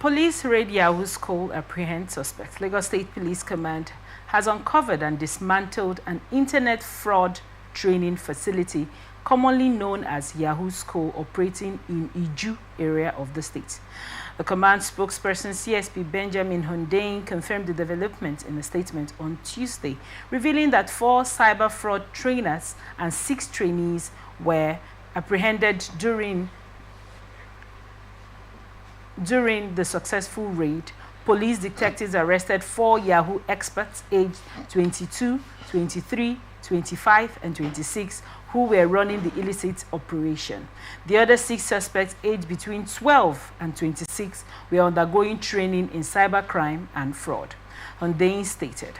Police raid Yahoo School, apprehend suspects. Lagos State Police Command has uncovered and dismantled an internet fraud training facility commonly known as Yahoo School, operating in Iju area of the state. The command spokesperson, CSP Benjamin Hundeyin, confirmed the development in a statement on Tuesday, revealing that 4 cyber fraud trainers and 6 trainees were apprehended during the successful raid. Police detectives arrested 4 Yahoo experts aged 22, 23, 25, and 26 who were running the illicit operation. The other 6 suspects aged between 12 and 26 were undergoing training in cybercrime and fraud. Hundeyin stated,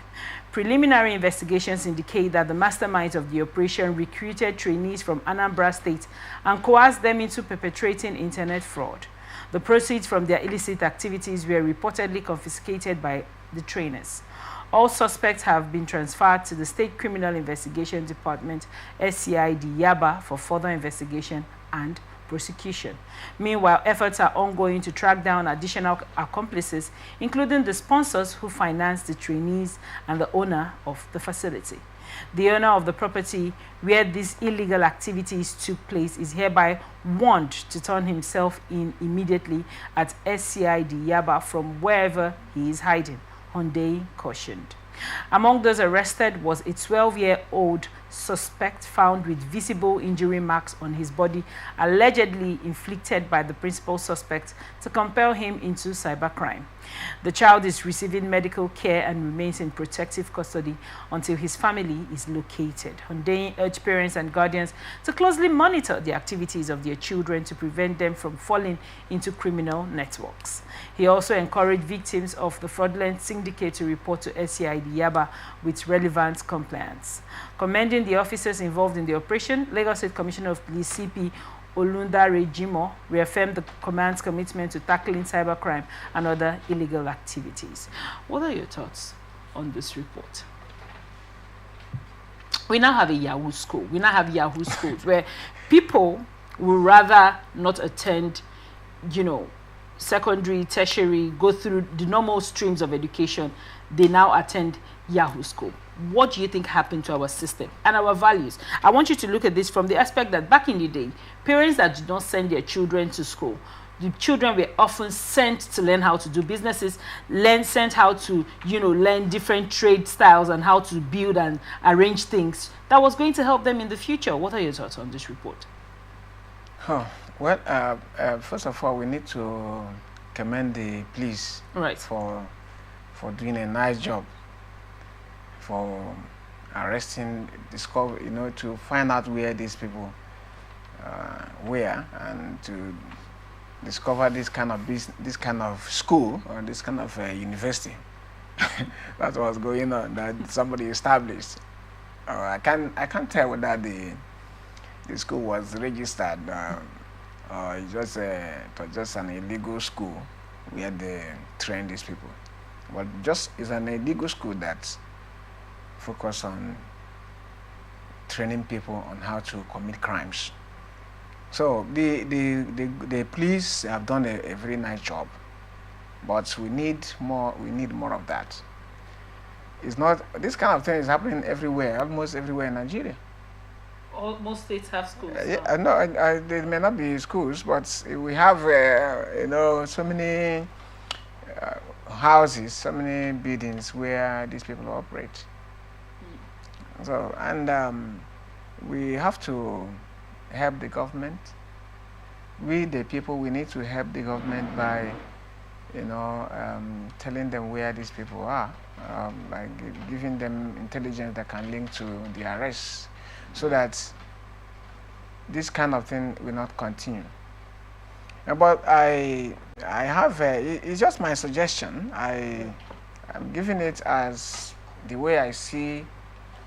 preliminary investigations indicate that the masterminds of the operation recruited trainees from Anambra State and coerced them into perpetrating internet fraud. The proceeds from their illicit activities were reportedly confiscated by the trainers. All suspects have been transferred to the State Criminal Investigation Department, state.The, Yaba, for further investigation and prosecution. Meanwhile, efforts are ongoing to track down additional accomplices, including the sponsors who financed the trainees and the owner of the facility. The owner of the property where these illegal activities took place is hereby warned to turn himself in immediately at state.The, Yaba, from wherever he is hiding, Hundeyin cautioned. Among those arrested was a 12-year-old suspect found with visible injury marks on his body, allegedly inflicted by the principal suspect to compel him into cybercrime. The child is receiving medical care and remains in protective custody until his family is located. Hundeyin urged parents and guardians to closely monitor the activities of their children to prevent them from falling into criminal networks. He also encouraged victims of the fraudulent syndicate to report to state.The, Yaba with relevant compliance. Commending the officers involved in the operation, Lagos State Commissioner of Police CP Olundare Jimo reaffirmed the command's commitment to tackling cybercrime and other illegal activities. What are your thoughts on this report? We now have a Yahoo School. We now have Yahoo schools where people will rather not attend, secondary, tertiary, go through the normal streams of education. They now attend Yahoo School. What do you think happened to our system and our values? I want you to look at this from the aspect that back in the day, parents that did not send their children to school, the children were often sent to learn how to do businesses, sent how to, learn different trade styles and how to build and arrange things that was going to help them in the future. What are your thoughts on this report? Well, first of all, we need to commend the police for doing a nice job, for arresting, to find out where these people were, and to discover this kind of school or this kind of university that was going on, that somebody established. I can't tell whether the school was registered or just an illegal school where they train these people. But just is an illegal school that focus on training people on how to commit crimes. So the police have done a very nice job, but we need more. We need more of that. It's not, this kind of thing is happening everywhere, almost everywhere in Nigeria. Most states have schools. No, they may not be schools, but we have so many houses, so many buildings where these people operate. So, and we have to help the government. We, the people, we need to help the government by, telling them where these people are, by giving them intelligence that can link to the arrests, so that this kind of thing will not continue. But I have, it's just my suggestion. I'm giving it as the way I see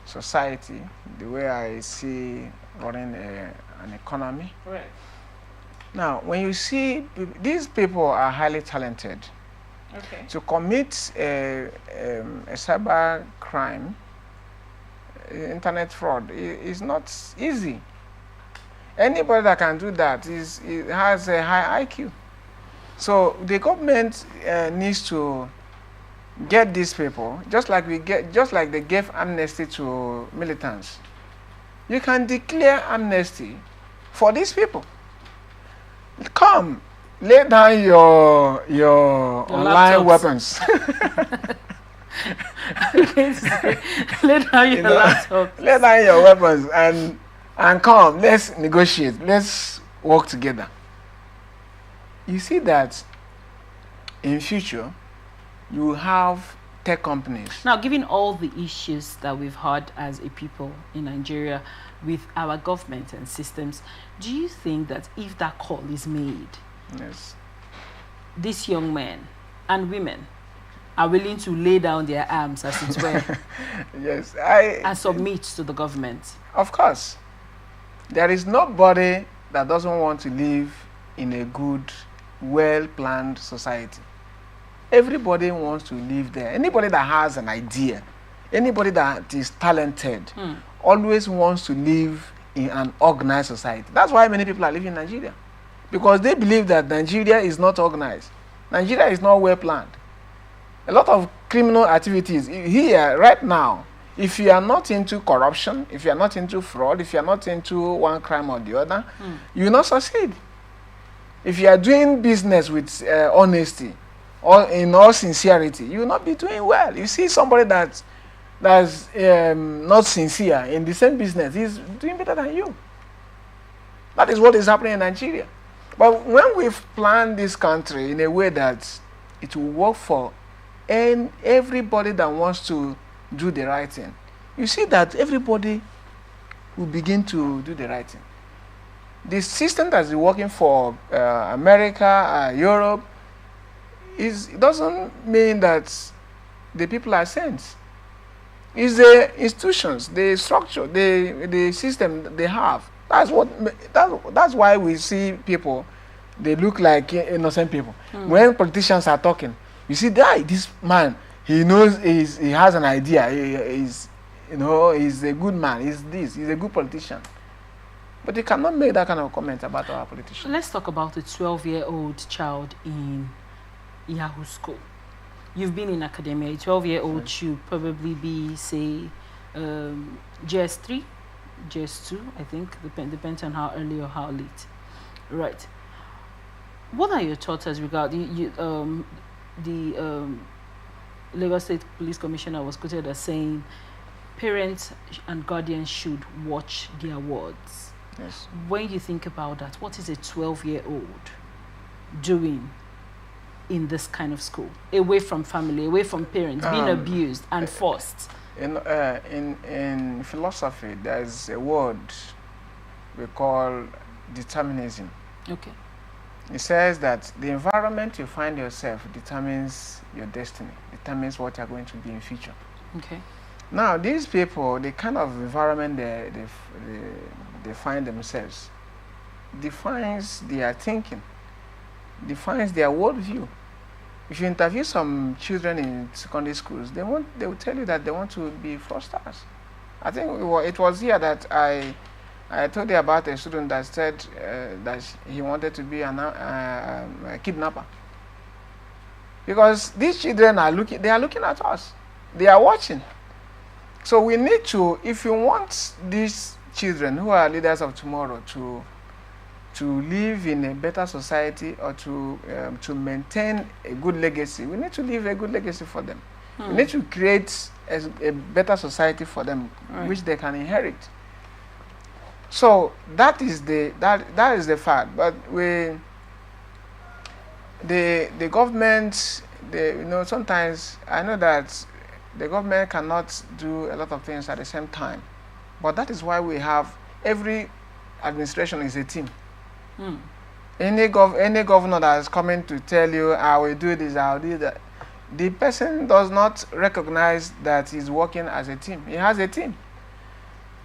society, the way I see running an economy. Right. Now, when you see these people are highly talented, to commit a cyber crime, internet fraud, is not easy. Anybody that can do that has a high IQ. So the government needs to get these people, just like they gave amnesty to militants. You can declare amnesty for these people. Come, lay down your online weapons. Lay down your laptop. Lay down your weapons and come. Let's negotiate. Let's work together. You see that in future you will have tech companies. Now, given all the issues that we've had as a people in Nigeria with our government and systems, do you think that if that call is made, yes, these young men and women are willing to lay down their arms, as it were, yes, and submit to the government? Of course. There is nobody that doesn't want to live in a good, well-planned society. Everybody wants to live there. Anybody that has an idea, anybody that is talented, always wants to live in an organized society. That's why many people are living in Nigeria. Because they believe that Nigeria is not organized. Nigeria is not well planned. A lot of criminal activities here, right now, if you are not into corruption, if you are not into fraud, if you are not into one crime or the other, you will not succeed. If you are doing business with honesty, or in all sincerity, you will not be doing well. You see somebody that's not sincere in the same business, he's doing better than you. That is what is happening in Nigeria. But when we've planned this country in a way that it will work for everybody that wants to do the right thing, you see that everybody will begin to do the right thing. The system that's working for America, Europe, it doesn't mean that the people are saints. It's the institutions, the structure, the system they have. That's why we see people, they look like innocent people. When politicians are talking, you see that this man, he knows he has an idea. He's a good man. He's a good politician. But they cannot make that kind of comment about our politicians. Let's talk about a 12-year-old child in Yahoo School. You've been in academia. A 12-year-old should probably be, say, GS3, GS2, I think, depends on how early or how late. Right. What are your thoughts as regards the Lagos State Police Commissioner was quoted as saying parents and guardians should watch their words. Yes. When you think about that, what is a 12-year-old doing in this kind of school, away from family, away from parents, being abused and forced? In philosophy, there is a word we call determinism. Okay. It says that the environment you find yourself determines your destiny, determines what you're going to be in future. Okay. Now, these people, the kind of environment they find themselves, defines their thinking, defines their worldview. If you interview some children in secondary schools, they will tell you that they want to be fraudsters. I think it was here that I told you about a student that said that he wanted to be a kidnapper. Because these children they are looking at us. They are watching. So we need to, if you want these children who are leaders of tomorrow to live in a better society or to maintain a good legacy, we need to leave a good legacy for them. We need to create a better society for them, right, which they can inherit. So that is the fact. But the government, sometimes I know that the government cannot do a lot of things at the same time. But that is why we have every administration is a team. Any governor that is coming to tell you, I will do this, I will do that, the person does not recognize that he's working as a team. He has a team.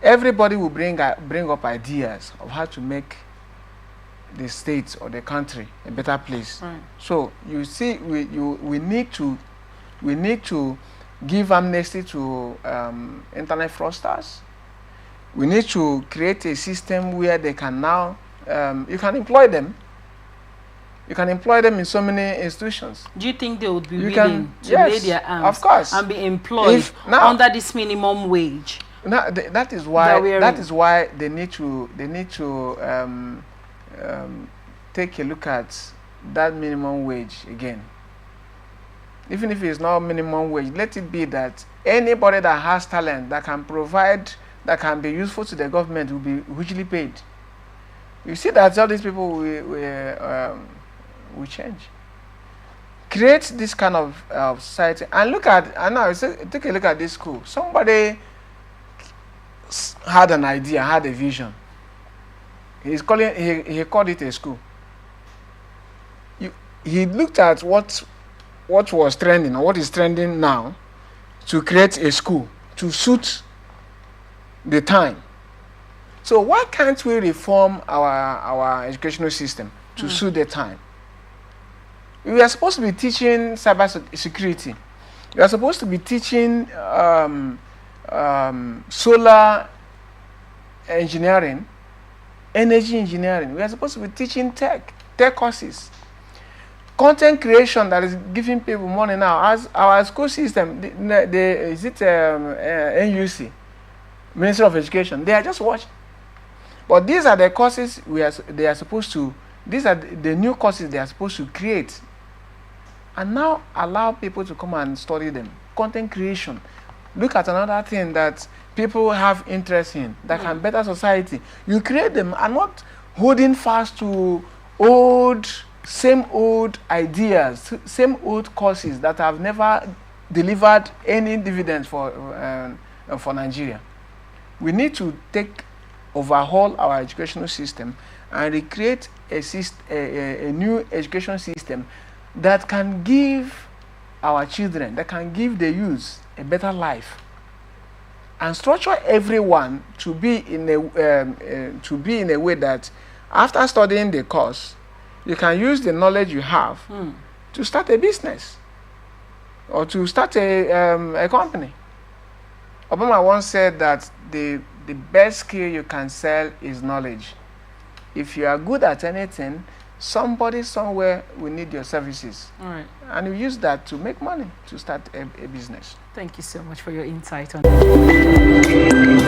Everybody will bring up ideas of how to make the state or the country a better place. Right. So you see, we need to give amnesty to internet fraudsters. We need to create a system where they can now, you can employ them. You can employ them in so many institutions. Do you think they would be willing to lay their arms of course, and be employed under this minimum wage? Now, that is why they need to take a look at that minimum wage again. Even if it's not minimum wage, let it be that anybody that has talent that can provide, that can be useful to the government will be hugely paid. You see that all these people will change. Create this kind of society, and look at, and now take a look at this school. Somebody had an idea, had a vision. He called it a school. He looked at what was trending, or what is trending now, to create a school to suit the time. So why can't we reform our educational system to suit the time? We are supposed to be teaching cyber security. We are supposed to be teaching solar engineering, energy engineering. We are supposed to be teaching tech courses. Content creation that is giving people money now. As our school system, is it NUC, Ministry of Education? They are just watching. But these are the courses they are supposed to. These are the new courses they are supposed to create, and now allow people to come and study them. Content creation. Look at another thing that people have interest in that can better society. You create them and not holding fast to same old ideas, same old courses that have never delivered any dividends for Nigeria. We need to overhaul our educational system and recreate a new education system that can give our children, that can give the youth a better life, and structure everyone to be in a way that after studying the course, you can use the knowledge you have to start a business or to start a company. Obama once said that the best skill you can sell is knowledge. If you are good at anything, somebody somewhere will need your services. All right. And you use that to make money, to start a business. Thank you so much for your insight on that.